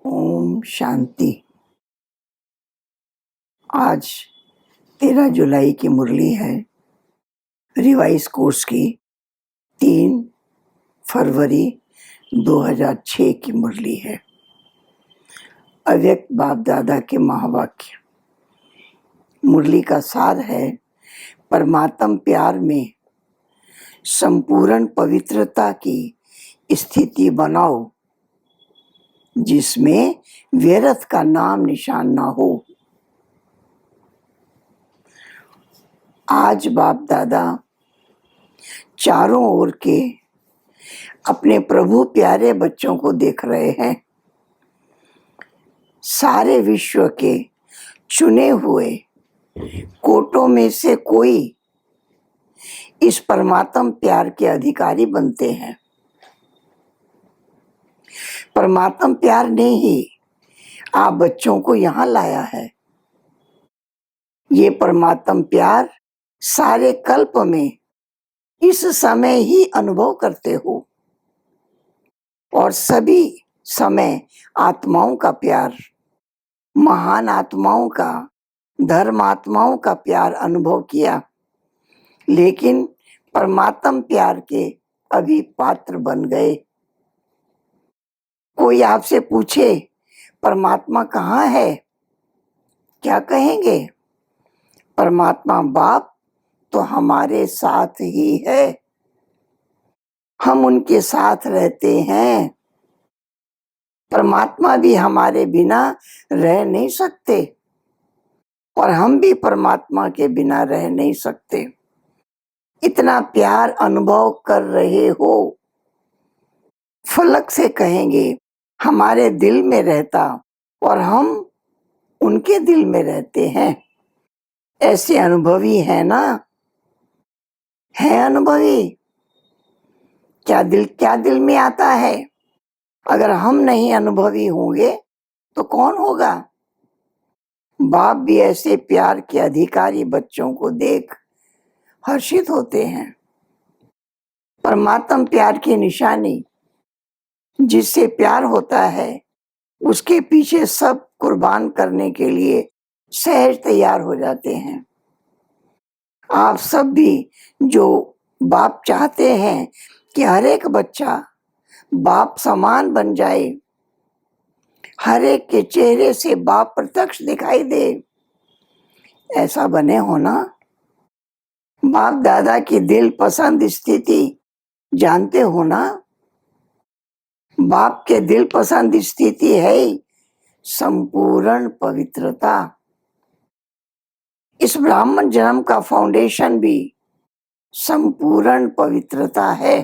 ओम शांति। आज 13 जुलाई की मुरली है, रिवाइज कोर्स की 3 फरवरी 2006 की मुरली है। अव्यक्त बाप दादा के महावाक्य। मुरली का सार है, परमात्म प्यार में संपूर्ण पवित्रता की स्थिति बनाओ, जिसमें व्यर्थ का नाम निशान ना हो। आज बाप दादा चारों ओर के अपने प्रभु प्यारे बच्चों को देख रहे हैं। सारे विश्व के चुने हुए कोटों में से कोई इस परमात्म प्यार के अधिकारी बनते हैं। परमात्म प्यार ने ही आप बच्चों को यहाँ लाया है। ये परमात्म प्यार सारे कल्प में इस समय ही अनुभव करते हो, और सभी समय आत्माओं का प्यार, महान आत्माओं का, धर्म आत्माओं का प्यार अनुभव किया, लेकिन परमात्म प्यार के अभी पात्र बन गए। कोई आपसे पूछे परमात्मा कहाँ है, क्या कहेंगे? परमात्मा बाप तो हमारे साथ ही है, हम उनके साथ रहते हैं। परमात्मा भी हमारे बिना रह नहीं सकते और हम भी परमात्मा के बिना रह नहीं सकते। इतना प्यार अनुभव कर रहे हो, फलक से कहेंगे हमारे दिल में रहता और हम उनके दिल में रहते हैं। ऐसे अनुभवी है ना? है अनुभवी? क्या दिल में आता है? अगर हम नहीं अनुभवी होंगे तो कौन होगा? बाप भी ऐसे प्यार के अधिकारी बच्चों को देख हर्षित होते हैं। परमात्म प्यार की निशानी, जिससे प्यार होता है उसके पीछे सब कुर्बान करने के लिए सहज तैयार हो जाते हैं। आप सब भी जो बाप चाहते हैं कि हर एक बच्चा बाप समान बन जाए, हर एक के चेहरे से बाप प्रत्यक्ष दिखाई दे, ऐसा बने हो ना? बाप दादा की दिल पसंद स्थिति जानते हो ना? बाप के दिल पसंद स्थिति है संपूर्ण पवित्रता। इस ब्राह्मण जन्म का फाउंडेशन भी संपूर्ण पवित्रता है।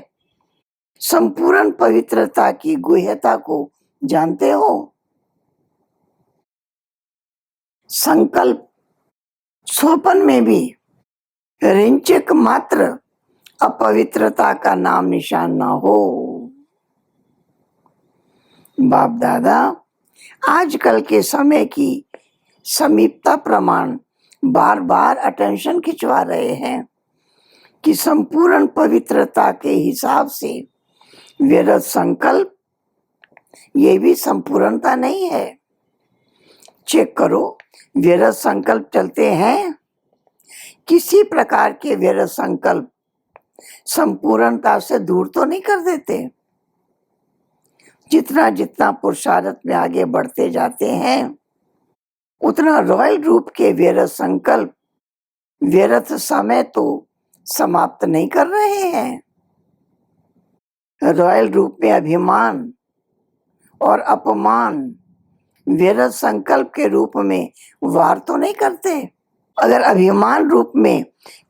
संपूर्ण पवित्रता की गुह्यता को जानते हो? संकल्प स्वप्न में भी रिंचक मात्र अपवित्रता का नाम निशान ना हो। बाप दादा आजकल के समय की समीपता प्रमाण बार बार अटेंशन खिंचवा रहे हैं कि संपूर्ण पवित्रता के हिसाब से व्यर्थ संकल्प ये भी संपूर्णता नहीं है। चेक करो, व्यर्थ संकल्प चलते हैं। किसी प्रकार के व्यर्थ संकल्प संपूर्णता से दूर तो नहीं कर देते। जितना जितना पुरुषार्थ में आगे बढ़ते जाते हैं, उतना रॉयल रूप के व्यर्थ संकल्प व्यर्थ समय तो समाप्त नहीं कर रहे हैं। रॉयल रूप में अभिमान और अपमान व्यर्थ संकल्प के रूप में वार तो नहीं करते। अगर अभिमान रूप में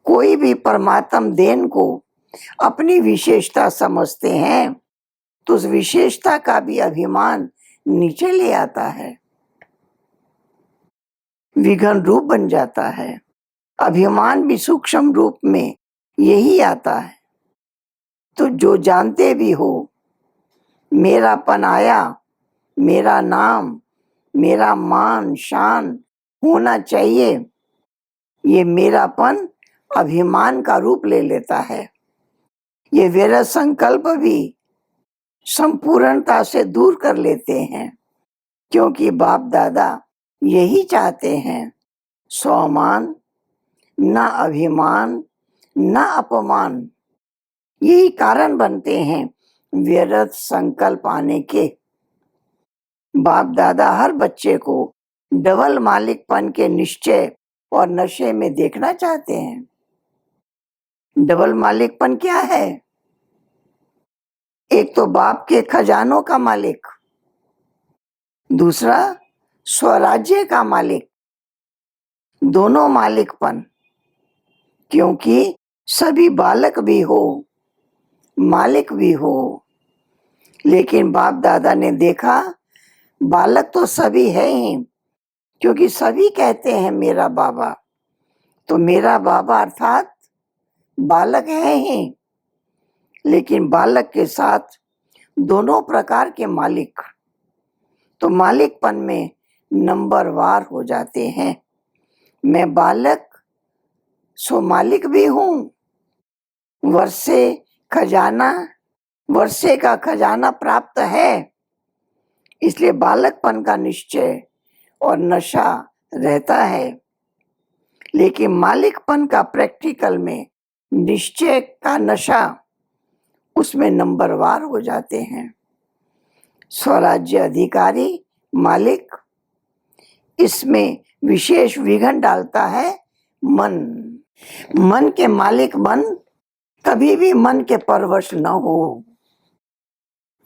कोई भी परमात्म देन को अपनी विशेषता समझते हैं तो उस विशेषता का भी अभिमान नीचे ले आता है, विघन रूप बन जाता है। अभिमान भी सूक्ष्म रूप में यही आता है। तो जो जानते भी हो मेरापन आया, मेरा नाम, मेरा मान शान होना चाहिए, ये मेरापन अभिमान का रूप ले लेता है। ये व्यर्थ संकल्प भी संपूर्णता से दूर कर लेते हैं क्योंकि बाप दादा यही चाहते हैं, स्वामान, न अभिमान, न अपमान। यही कारण बनते हैं व्यर्थ संकल्प आने के। बाप दादा हर बच्चे को डबल मालिकपन के निश्चय और नशे में देखना चाहते हैं। डबल मालिकपन क्या है? एक तो बाप के खजानों का मालिक, दूसरा स्वराज्य का मालिक। दोनों मालिकपन, क्योंकि सभी बालक भी हो, मालिक भी हो। लेकिन बाप दादा ने देखा बालक तो सभी है ही, क्योंकि सभी कहते हैं मेरा बाबा। तो मेरा बाबा अर्थात बालक है ही, लेकिन बालक के साथ दोनों प्रकार के मालिक। तो मालिकपन में नंबरवार हो जाते हैं। मैं बालक सो मालिक भी हूँ। वर्षे खजाना, वर्षे का खजाना प्राप्त है, इसलिए बालकपन का निश्चय और नशा रहता है। लेकिन मालिकपन का प्रैक्टिकल में निश्चय का नशा, उसमें नंबरवार हो जाते हैं। स्वराज्य अधिकारी मालिक, इसमें विशेष विघन डालता है मन। मन के मालिक बन, कभी भी मन के परवश न हो।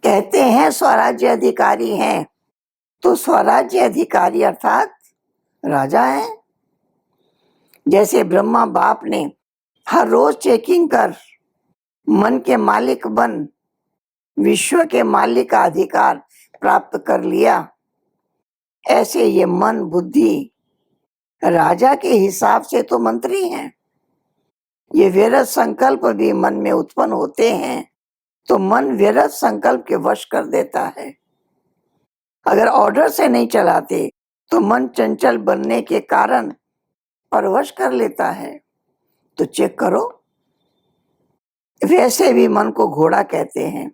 कहते हैं स्वराज्य अधिकारी हैं, तो स्वराज्य अधिकारी अर्थात राजा है। जैसे ब्रह्मा बाप ने हर रोज चेकिंग कर मन के मालिक बन विश्व के मालिक का अधिकार प्राप्त कर लिया, ऐसे ये मन बुद्धि राजा के हिसाब से तो मंत्री हैं। ये व्यर्थ संकल्प भी मन में उत्पन्न होते हैं, तो मन व्यर्थ संकल्प के वश कर देता है। अगर ऑर्डर से नहीं चलाते तो मन चंचल बनने के कारण परवश कर लेता है। तो चेक करो। वैसे भी मन को घोड़ा कहते हैं,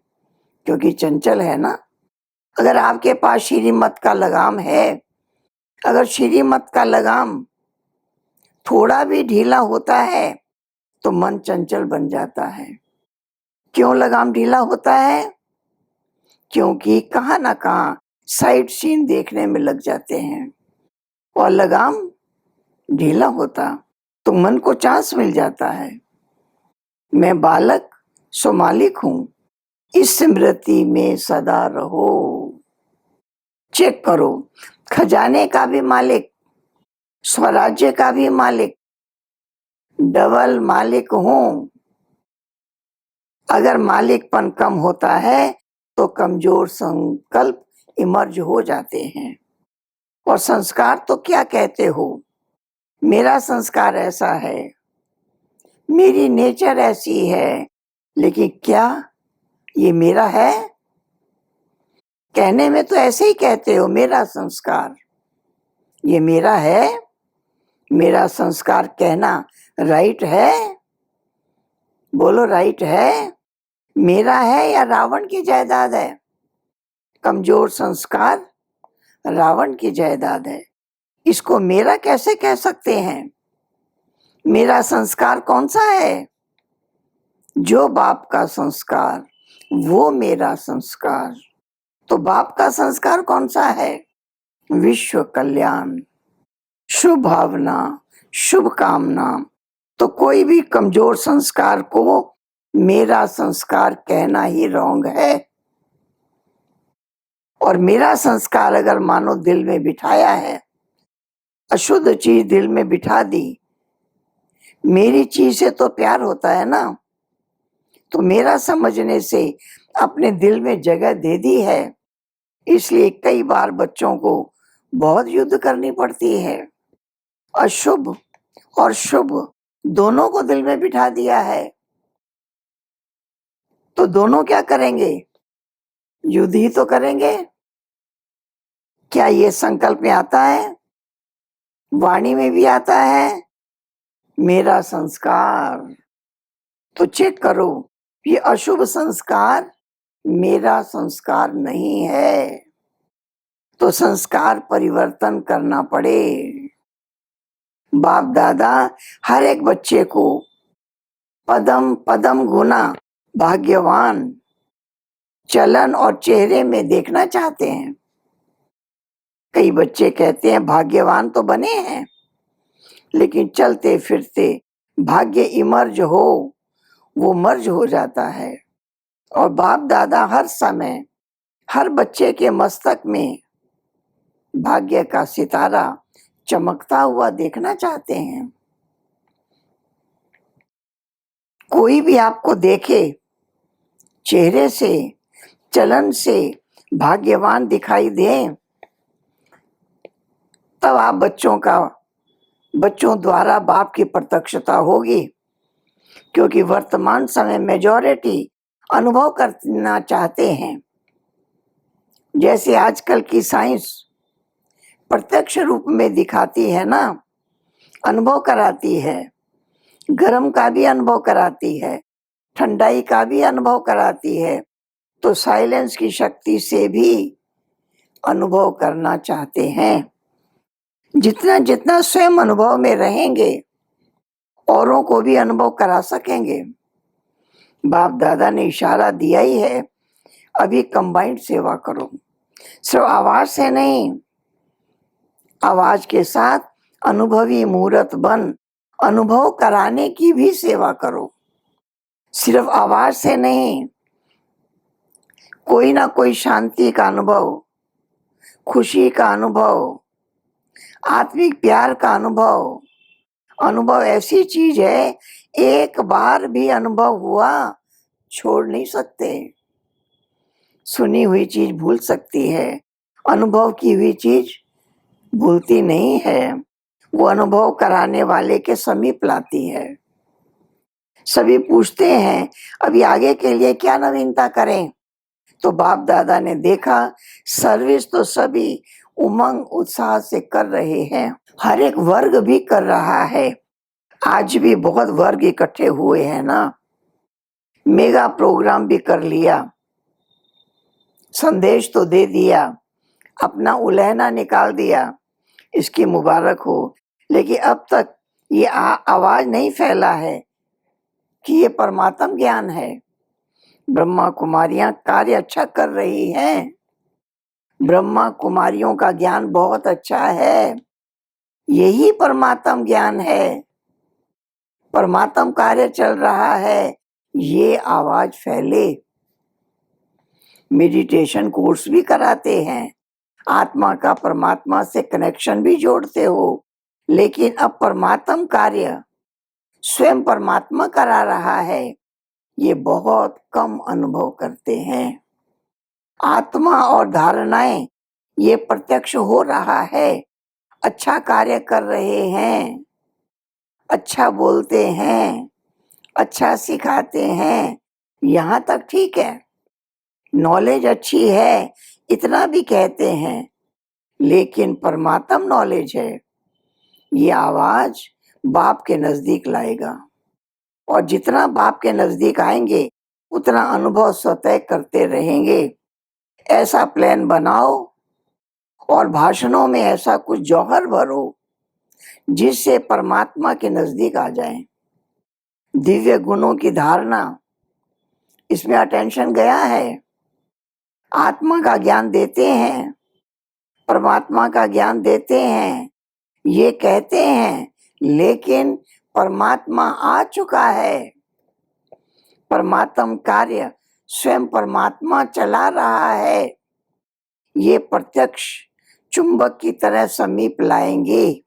क्योंकि चंचल है ना। अगर आपके पास श्रीमत का लगाम है, अगर श्रीमत का लगाम थोड़ा भी ढीला होता है तो मन चंचल बन जाता है। क्यों लगाम ढीला होता है? क्योंकि कहाँ ना कहाँ साइड सीन देखने में लग जाते हैं, और लगाम ढीला होता तो मन को चांस मिल जाता है। मैं बालक सो मालिक हूँ, इस स्मृति में सदा रहो। चेक करो, खजाने का भी मालिक, स्वराज्य का भी मालिक, डबल मालिक हूँ। अगर मालिकपन कम होता है तो कमजोर संकल्प इमर्ज हो जाते हैं। और संस्कार तो क्या कहते हो, मेरा संस्कार ऐसा है, मेरी नेचर ऐसी है, लेकिन क्या ये मेरा है? कहने में तो ऐसे ही कहते हो, मेरा संस्कार, ये मेरा है? मेरा संस्कार कहना राइट है? बोलो, राइट है? मेरा है या रावण की जायदाद है? कमजोर संस्कार रावण की जायदाद है, इसको मेरा कैसे कह सकते हैं? मेरा संस्कार कौन सा है? जो बाप का संस्कार वो मेरा संस्कार। तो बाप का संस्कार कौन सा है? विश्व कल्याण, शुभ भावना, शुभ कामना। तो कोई भी कमजोर संस्कार को मेरा संस्कार कहना ही रॉन्ग है। और मेरा संस्कार अगर मानो दिल में बिठाया है, अशुद्ध चीज दिल में बिठा दी, मेरी चीज से तो प्यार होता है ना, तो मेरा समझने से अपने दिल में जगह दे दी है। इसलिए कई बार बच्चों को बहुत युद्ध करनी पड़ती है। अशुभ और शुभ दोनों को दिल में बिठा दिया है, तो दोनों क्या करेंगे? युद्ध ही तो करेंगे। क्या ये संकल्प में आता है? वाणी में भी आता है, मेरा संस्कार। तो चेक करो, ये अशुभ संस्कार मेरा संस्कार नहीं है। तो संस्कार परिवर्तन करना पड़े। बाप दादा हर एक बच्चे को पदम पदम गुना भाग्यवान चलन और चेहरे में देखना चाहते हैं। कई बच्चे कहते हैं भाग्यवान तो बने हैं, लेकिन चलते फिरते भाग्य इमर्ज हो, वो मर्ज हो जाता है। और बाप दादा हर समय हर बच्चे के मस्तक में भाग्य का सितारा चमकता हुआ देखना चाहते हैं। कोई भी आपको देखे चेहरे से, चलन से भाग्यवान दिखाई दे, तब आप बच्चों द्वारा बाप की प्रत्यक्षता होगी। क्योंकि वर्तमान समय मेजॉरिटी अनुभव करना चाहते हैं। जैसे आजकल की साइंस प्रत्यक्ष रूप में दिखाती है ना, अनुभव कराती है, गर्म का भी अनुभव कराती है, ठंडाई का भी अनुभव कराती है, तो साइलेंस की शक्ति से भी अनुभव करना चाहते हैं। जितना जितना स्वयं अनुभव में रहेंगे, औरों को भी अनुभव करा सकेंगे। बाप दादा ने इशारा दिया ही है, अभी कंबाइंड सेवा करो। सिर्फ आवाज से नहीं, आवाज के साथ अनुभवी मूर्त बन अनुभव कराने की भी सेवा करो। सिर्फ आवाज से नहीं, कोई ना कोई शांति का अनुभव, खुशी का अनुभव, आत्मिक प्यार का अनुभव। अनुभव ऐसी चीज है, एक बार भी अनुभव हुआ छोड़ नहीं सकते। सुनी हुई चीज भूल सकती है, अनुभव की हुई चीज भूलती नहीं है। वो अनुभव कराने वाले के समीप लाती है। सभी पूछते हैं अभी आगे के लिए क्या नवीनता करें, तो बाप दादा ने देखा सर्विस तो सभी उमंग उत्साह से कर रहे हैं, हर एक वर्ग भी कर रहा है। आज भी बहुत वर्ग इकट्ठे हुए हैं ना, मेगा प्रोग्राम भी कर लिया, संदेश तो दे दिया, अपना उलहना निकाल दिया, इसकी मुबारक हो। लेकिन अब तक ये आवाज नहीं फैला है कि ये परमात्म ज्ञान है। ब्रह्मा कुमारियां कार्य अच्छा कर रही हैं, ब्रह्मा कुमारियों का ज्ञान बहुत अच्छा है, यही परमात्म ज्ञान है, परमात्म कार्य चल रहा है, ये आवाज फैले। मेडिटेशन कोर्स भी कराते हैं, आत्मा का परमात्मा से कनेक्शन भी जोड़ते हो, लेकिन अब परमात्म कार्य स्वयं परमात्मा करा रहा है, ये बहुत कम अनुभव करते हैं। आत्मा और धारणाएं ये प्रत्यक्ष हो रहा है, अच्छा कार्य कर रहे हैं, अच्छा बोलते हैं, अच्छा सिखाते हैं, यहाँ तक ठीक है, नॉलेज अच्छी है, इतना भी कहते हैं, लेकिन परमात्म नॉलेज है, ये आवाज बाप के नजदीक लाएगा। और जितना बाप के नजदीक आएंगे, उतना अनुभव स्वतः करते रहेंगे। ऐसा प्लान बनाओ और भाषणों में ऐसा कुछ जौहर भरो जिससे परमात्मा के नजदीक आ जाए। दिव्य गुणों की धारणा, इसमें अटेंशन गया है। आत्मा का ज्ञान देते हैं, परमात्मा का ज्ञान देते हैं, ये कहते हैं, लेकिन परमात्मा आ चुका है, परमात्म कार्य स्वयं परमात्मा चला रहा है, ये प्रत्यक्ष चुंबक की तरह समीप लाएंगे।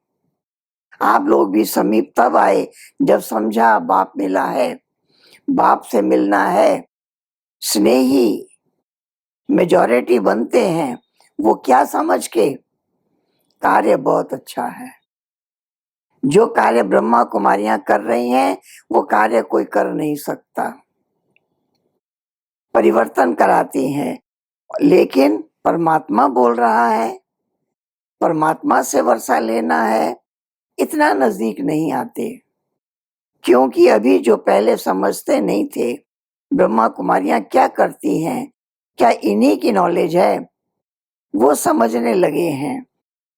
आप लोग भी समीप तब आए जब समझा बाप मिला है, बाप से मिलना है। स्नेही मेजॉरिटी बनते हैं, वो क्या समझ के कार्य बहुत अच्छा है, जो कार्य ब्रह्मा कुमारियां कर रही हैं वो कार्य कोई कर नहीं सकता। परिवर्तन कराती हैं, लेकिन परमात्मा बोल रहा है, परमात्मा से वर्षा लेना है, इतना नजदीक नहीं आते। क्योंकि अभी जो पहले समझते नहीं थे ब्रह्मा कुमारियां क्या करती हैं, क्या इन्हीं की नॉलेज है, वो समझने लगे हैं।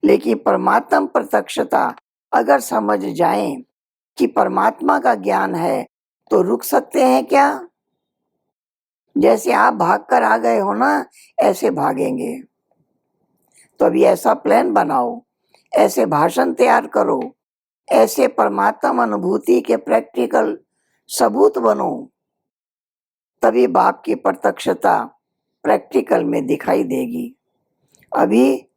लेकिन परमात्म प्रत्यक्षता अगर समझ जाएं कि परमात्मा का ज्ञान है तो रुक सकते हैं क्या? जैसे आप भागकर आ गए हो ना, ऐसे भागेंगे। तो अभी ऐसा प्लान बनाओ, ऐसे भाषण तैयार करो, ऐसे परमात्म अनुभूति के प्रैक्टिकल सबूत बनो, तभी बाप की प्रत्यक्षता प्रैक्टिकल में दिखाई देगी। अभी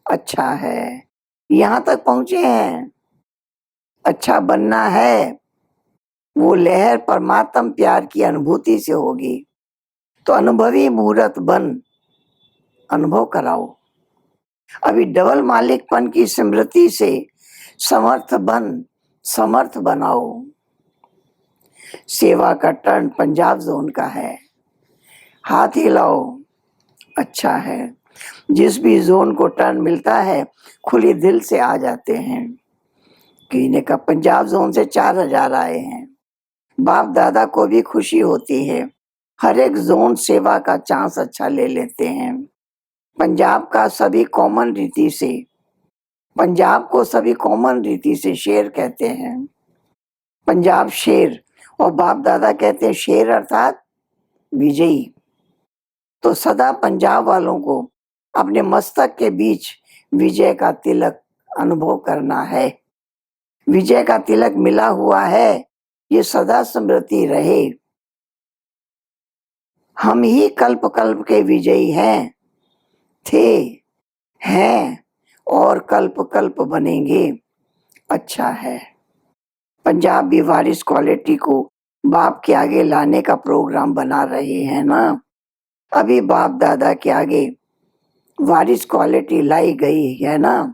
अच्छा है, यहाँ तक पहुँचे हैं। अच्छा बनना है, वो लहर परमात्म प्यार की अनुभूति से होगी। तो अनुभवी मूर्त बन अनुभव कराओ। अभी डबल मालिकपन की स्मृति से समर्थ बनाओ। सेवा का टर्न पंजाब जोन का है, हाथ हिलाओ। अच्छा है, जिस भी जोन को टर्न मिलता है खुली दिल से आ जाते हैं। किसी ने कहा पंजाब जोन से 4000 आए हैं। बाप दादा को भी खुशी होती है, हर एक जोन सेवा का चांस अच्छा ले लेते हैं। पंजाब को सभी कॉमन रीति से शेर कहते हैं। पंजाब शेर, और बाप दादा कहते हैं शेर अर्थात विजयी। तो सदा पंजाब वालों को अपने मस्तक के बीच विजय का तिलक अनुभव करना है। विजय का तिलक मिला हुआ है, ये सदा स्मृति रहे। हम ही कल्प कल्प के विजयी हैं, थे, हैं और कल्प कल्प बनेंगे। अच्छा है, पंजाब भी वारिस क्वालिटी को बाप के आगे लाने का प्रोग्राम बना रहे हैं ना। अभी बाप दादा के आगे वारिस क्वालिटी लाई गई है ना,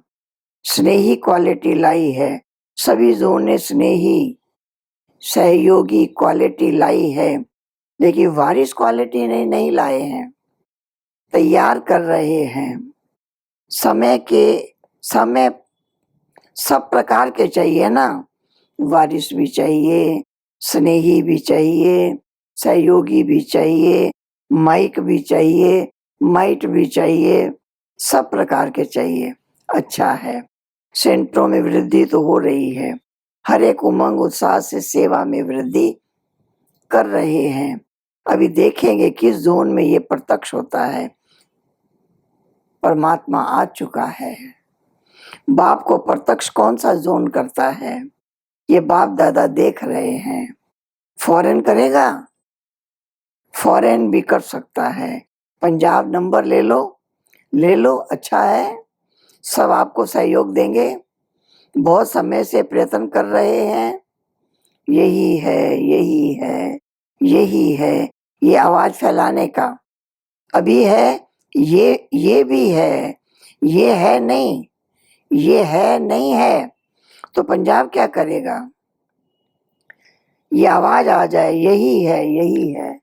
स्नेही क्वालिटी लाई है। सभी जोन ने स्नेही सहयोगी क्वालिटी लाई है, लेकिन वारिस क्वालिटी नहीं लाए हैं, तैयार कर रहे हैं। समय सब प्रकार के चाहिए ना, वारिस भी चाहिए, स्नेही भी चाहिए, सहयोगी भी चाहिए, माइक भी चाहिए, माइट भी चाहिए, सब प्रकार के चाहिए। अच्छा है, सेंटरों में वृद्धि तो हो रही है, हर एक उमंग उत्साह से सेवा में वृद्धि कर रहे हैं। अभी देखेंगे किस जोन में ये प्रत्यक्ष होता है। परमात्मा आ चुका है। बाप को प्रत्यक्ष कौन सा जोन करता है, ये बाप दादा देख रहे हैं। फॉरेन करेगा, फॉरेन भी कर सकता है। पंजाब नंबर ले लो, अच्छा है, सब आपको सहयोग देंगे। बहुत समय से प्रयत्न कर रहे हैं, यही है, ये आवाज फैलाने का। अभी है, ये भी है, ये है नहीं है, तो पंजाब क्या करेगा? ये आवाज आ जाए, यही है।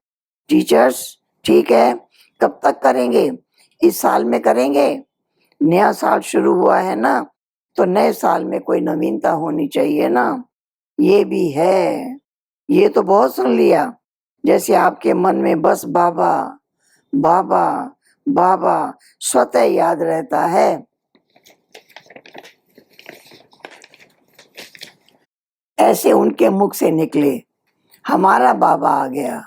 टीचर्स ठीक है, कब तक करेंगे? इस साल में करेंगे, नया साल शुरू हुआ है ना, तो नए साल में कोई नवीनता होनी चाहिए ना। ये भी है, ये तो बहुत सुन लिया। जैसे आपके मन में बस बाबा बाबा बाबा स्वतः याद रहता है। ऐसे उनके मुख से निकले, हमारा बाबा आ गया,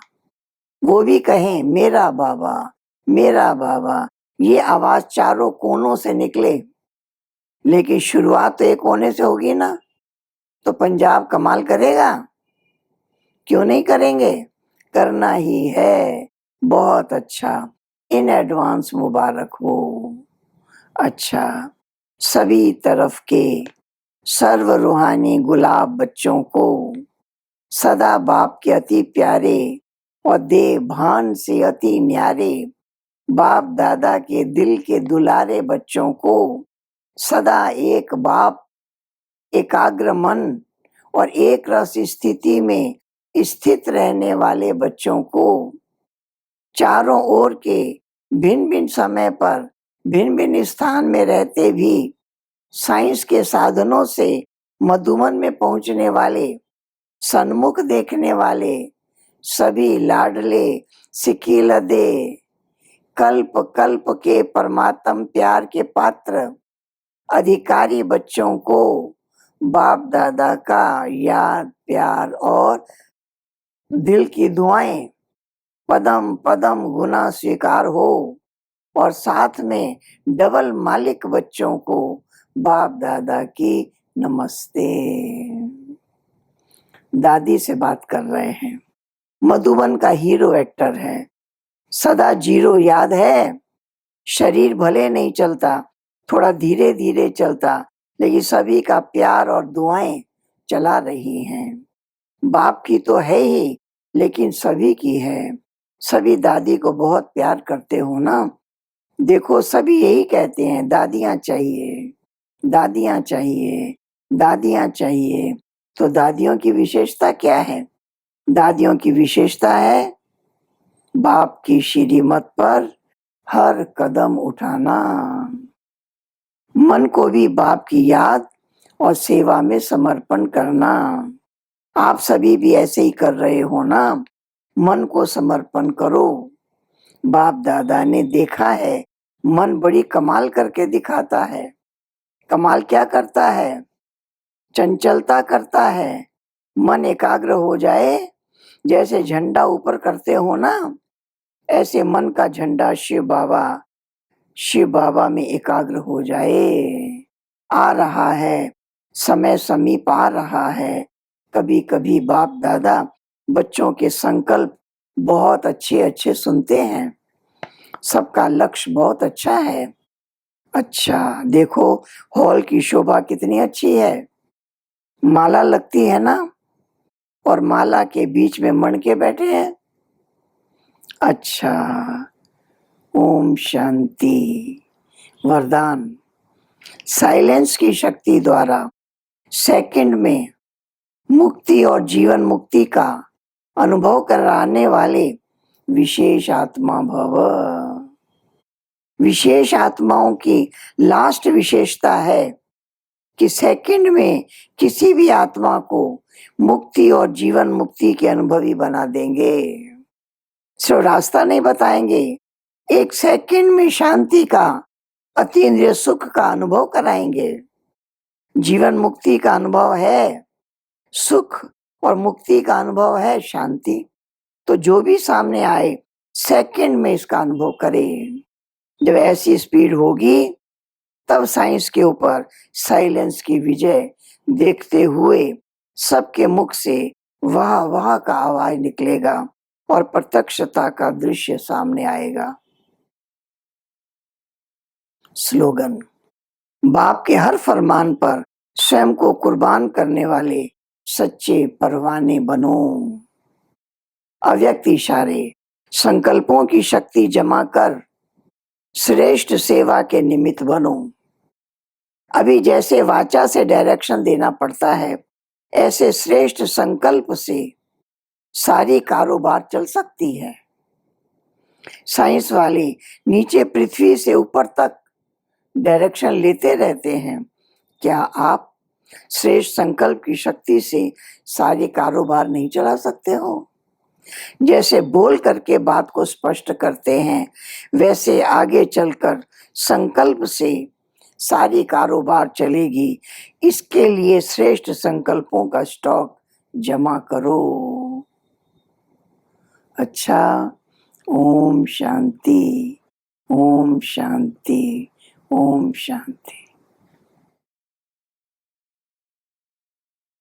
वो भी कहें मेरा बाबा, ये आवाज चारों कोनों से निकले। लेकिन शुरुआत तो एक कोने से होगी ना, तो पंजाब कमाल करेगा, क्यों नहीं करेंगे? करना ही है। बहुत अच्छा, इन एडवांस मुबारक हो। अच्छा, सभी तरफ के सर्व रूहानी गुलाब बच्चों को सदा बाप के अति प्यारे और देह भान से अति न्यारे बाप दादा के दिल के दुलारे बच्चों को सदा एक बाप एकाग्र मन और एक रस स्थिति में स्थित रहने वाले बच्चों को चारों ओर के भिन्न भिन्न समय पर भिन्न भिन्न स्थान में रहते भी साइंस के साधनों से मधुबन में पहुंचने वाले, सन्मुख देखने वाले सभी लाडले सिकिलदे कल्प कल्प के परमात्म प्यार के पात्र अधिकारी बच्चों को बाप दादा का याद प्यार और दिल की दुआएं पदम पदम गुना स्वीकार हो, और साथ में डबल मालिक बच्चों को बाप दादा की नमस्ते। दादी से बात कर रहे हैं। मधुबन का हीरो एक्टर है। सदा जीरो याद है। शरीर भले नहीं चलता, थोड़ा धीरे धीरे चलता, लेकिन सभी का प्यार और दुआएं चला रही हैं। बाप की तो है ही, लेकिन सभी की है। सभी दादी को बहुत प्यार करते हो ना। देखो सभी यही कहते हैं, दादियाँ चाहिए, दादियाँ चाहिए, दादियाँ चाहिए। तो दादियों की विशेषता क्या है? दादियों की विशेषता है बाप की श्रीमत पर हर कदम उठाना, मन को भी बाप की याद और सेवा में समर्पण करना। आप सभी भी ऐसे ही कर रहे हो ना। मन को समर्पण करो। बाप दादा ने देखा है, मन बड़ी कमाल करके दिखाता है। कमाल क्या करता है? चंचलता करता है। मन एकाग्र हो जाए, जैसे झंडा ऊपर करते हो ना, ऐसे मन का झंडा शिव बाबा में एकाग्र हो जाए। आ रहा है, समय समीप आ रहा है। कभी कभी बाप दादा बच्चों के संकल्प बहुत अच्छे अच्छे सुनते हैं। सबका लक्ष्य बहुत अच्छा है। अच्छा देखो, हॉल की शोभा कितनी अच्छी है। माला लगती है ना, और माला के बीच में मणके बैठे हैं। अच्छा, ओम शांति। वरदान, साइलेंस की शक्ति द्वारा सेकंड में मुक्ति और जीवन मुक्ति का अनुभव कराने वाले विशेष आत्मा भव। विशेष आत्माओं की लास्ट विशेषता है कि सेकंड में किसी भी आत्मा को मुक्ति और जीवन मुक्ति के अनुभवी बना देंगे। सिर्फ रास्ता नहीं बताएंगे, एक सेकंड में शांति का, अतीन्द्रिय सुख का अनुभव कराएंगे। जीवन मुक्ति का अनुभव है सुख, और मुक्ति का अनुभव है शांति। तो जो भी सामने आए, सेकंड में इसका अनुभव करे। जब ऐसी स्पीड होगी, तब साइंस के ऊपर साइलेंस की विजय देखते हुए सबके मुख से वाह वाह का आवाज निकलेगा और प्रत्यक्षता का दृश्य सामने आएगा। स्लोगन, बाप के हर फरमान पर स्वयं को कुर्बान करने वाले सच्चे परवाने बनो। अव्यक्त इशारे, संकल्पों की शक्ति जमा कर श्रेष्ठ सेवा के निमित्त बनो। अभी जैसे वाचा से डायरेक्शन देना पड़ता है, ऐसे श्रेष्ठ संकल्प से सारी कारोबार चल सकती है। साइंस वाले नीचे पृथ्वी से ऊपर तक डायरेक्शन लेते रहते हैं। क्या आप श्रेष्ठ संकल्प की शक्ति से सारे कारोबार नहीं चला सकते हो? जैसे बोल करके बात को स्पष्ट करते हैं, वैसे आगे चलकर संकल्प से सारी कारोबार चलेगी। इसके लिए श्रेष्ठ संकल्पों का स्टॉक जमा करो। अच्छा, ओम शांति, ओम शांति, ओम शांति।